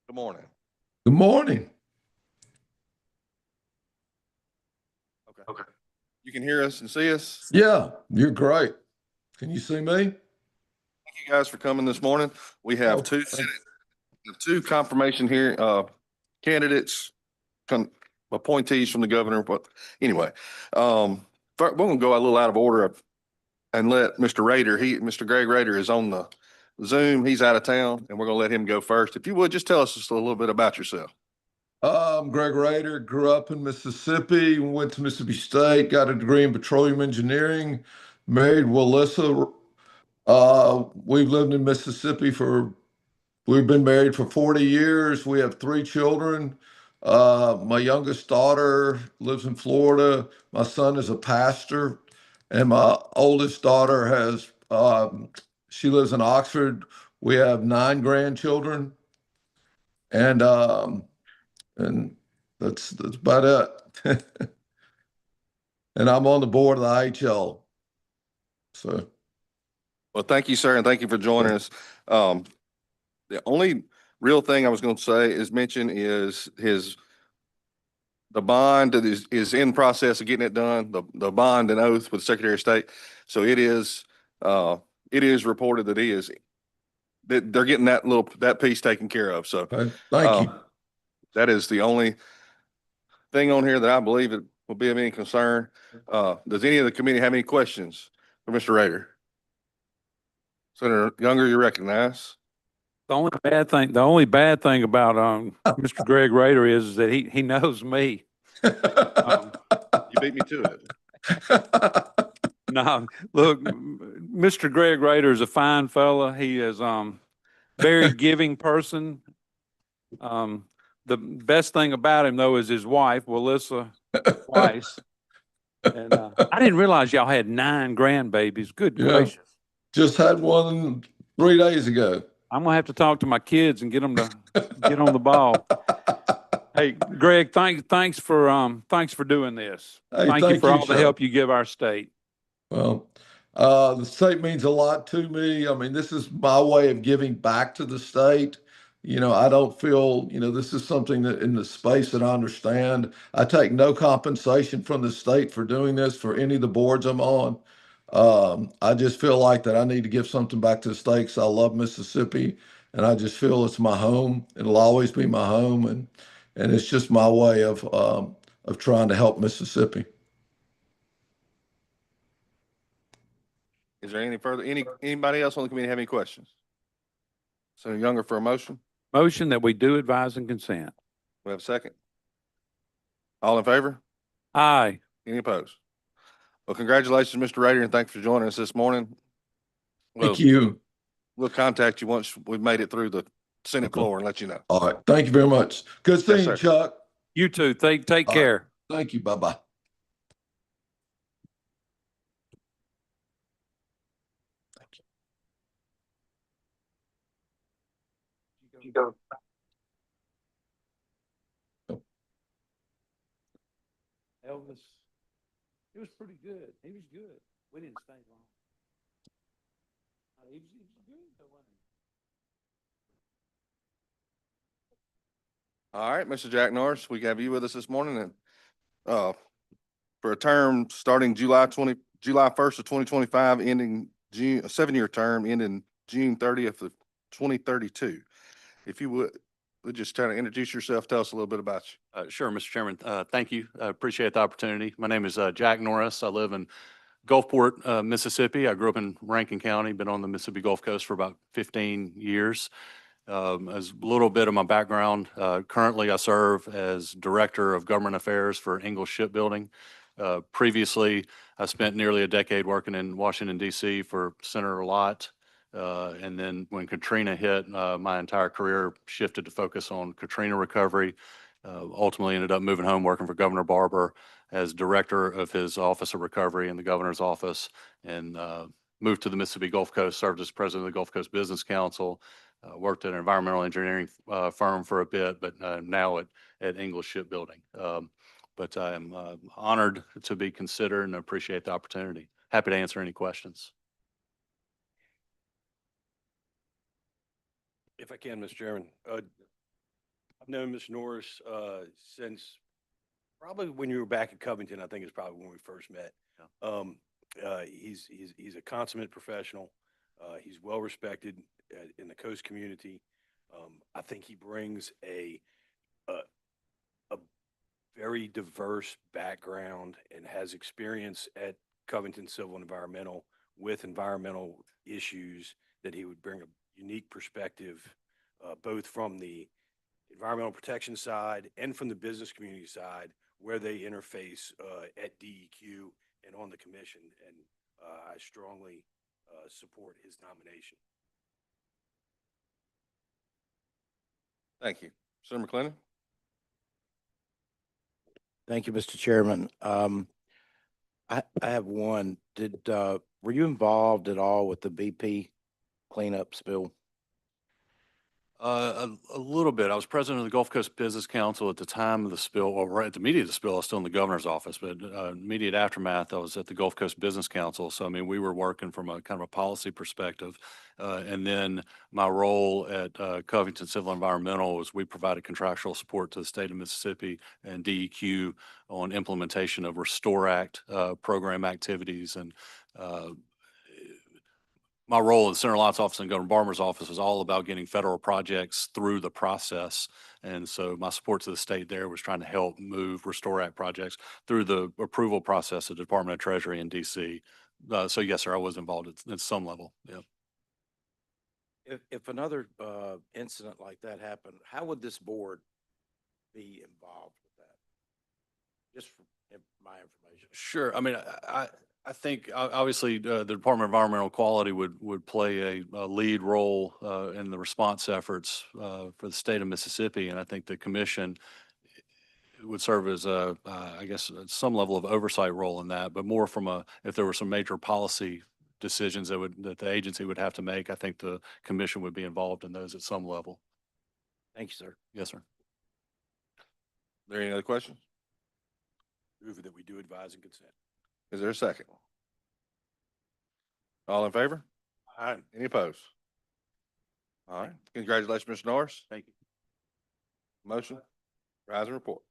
Good morning. Good morning. Okay. You can hear us and see us. Yeah, you're great. Can you see me? Thank you guys for coming this morning. We have Oh, two confirmation here, candidates, appointees from the governor. But anyway, we're going to go a little out of order and let Mr. Mr. Greg Rader is on the Zoom. He's out of town, and we're going to let him go first. If you would, just tell us just a little bit about yourself. I'm Greg Rader, grew up in Mississippi, went to Mississippi State, got a degree in petroleum engineering, married Walissa. We've lived in Mississippi we've been married for 40 years. We have three children. My youngest daughter lives in Florida. My son is a pastor, and my oldest daughter she lives in Oxford. We have nine grandchildren, and and that's about it. And I'm on the board of the IHL. So, Well, thank you, sir, and thank you for joining us. The only real thing I was going to say is mention is the bond that is in process of getting it done, the bond and oath with the Secretary of State. So it is reported that they're getting that piece taken care of. So okay, thank you. that is the only thing on here that I believe it will be of any concern. Does any of the committee have any questions for Mr. Rader? Senator Younger, you recognize. The only bad thing about Mr. Greg Rader is that he knows me. You beat me to it. No, look, Mr. Greg Rader is a fine fella. He is very giving person. The best thing about him though is his wife, Walissa Weiss. And I didn't realize y'all had 9 grandbabies. Good Yeah. gracious. Just had one 3 days ago. I'm gonna have to talk to my kids and get them to get on the ball. Hey, Greg, thanks for doing this. Hey, Thank you thank for you, all the sir. help you give our state. Well, the state means a lot to me. I mean, this is my way of giving back to the state. I don't feel, this is something that in the space that I understand. I take no compensation from the state for doing this for any of the boards I'm on. I just feel like that I need to give something back to the state because I love Mississippi, and I just feel it's my home. It'll always be my home, and it's just my way of trying to help Mississippi. Is there anybody else on the committee have any questions? Senator Younger for a motion. Motion that we do advise and consent. We have a second. All in favor? Aye. Any opposed? Well, congratulations, Mr. Rader, and thanks for joining us this morning. Thank you. We'll contact you once we've made it through the Senate floor and let you know. All right. Thank you very much. Good seeing you, Chuck. You too. Take care. Thank you. Bye-bye. You go. Elvis, it was pretty good. He was good. We didn't stay long. He was good though, wasn't he? All right, Mr. Jack Norris, we have you with us this morning, and for a term starting July 1st of 2025, ending June, a 7-year term ending June 30th of 2032. If you would just try to introduce yourself, tell us a little bit about you. Sure, Mr. Chairman. Thank you. I appreciate the opportunity. My name is Jack Norris. I live in Gulfport, Mississippi. I grew up in Rankin County, been on the Mississippi Gulf Coast for about 15 years. As a little bit of my background, currently I serve as Director of Government Affairs for Ingalls Shipbuilding. Previously, I spent nearly a decade working in Washington, D.C. for Senator Lott. And then when Katrina hit, my entire career shifted to focus on Katrina recovery. Ultimately ended up moving home, working for Governor Barber as director of his Office of Recovery in the governor's office, and moved to the Mississippi Gulf Coast, served as president of the Gulf Coast Business Council, worked at an environmental engineering firm for a bit, but now at Ingalls Shipbuilding. But I'm honored to be considered and appreciate the opportunity. Happy to answer any questions. If I can, Mr. Chairman, I've known Mr. Norris, since probably when you were back at Covington, I think is probably when we first met. He's a consummate professional. He's well respected in the coast community. I think he brings a very diverse background and has experience at Covington Civil and Environmental with environmental issues that he would bring a unique perspective, both from the environmental protection side and from the business community side, where they interface at DEQ and on the commission. And I strongly support his nomination. Thank you. Senator McClendon? Thank you, Mr. Chairman. I have one. Were you involved at all with the BP cleanup spill? A little bit. I was president of the Gulf Coast Business Council at the time of the spill, or right at the immediate of the spill. I was still in the governor's office, but immediate aftermath, I was at the Gulf Coast Business Council. So, I mean, we were working from a kind of a policy perspective. And then my role at Covington Civil Environmental was we provided contractual support to the state of Mississippi and DEQ on implementation of Restore Act program activities. And my role in the Center Alliance office and Governor Barmer's office was all about getting federal projects through the process. And so my support to the state there was trying to help move Restore Act projects through the approval process of the Department of Treasury in DC. So yes, sir, I was involved at some level. Yeah. If another incident like that happened, how would this board be involved with that? Just for my information. Sure. I mean, I think obviously the Department of Environmental Quality would play a lead role in the response efforts for the state of Mississippi. And I think the commission would serve as I guess, some level of oversight role in that, but more from if there were some major policy decisions that the agency would have to make, I think the commission would be involved in those at some level. Thank you, sir. Yes, sir. Are there any other questions? Move that we do advise and consent. Is there a second? All in favor? Aye. Any opposed? All right. Congratulations, Mr. Norris. Thank you. Motion, rise and report.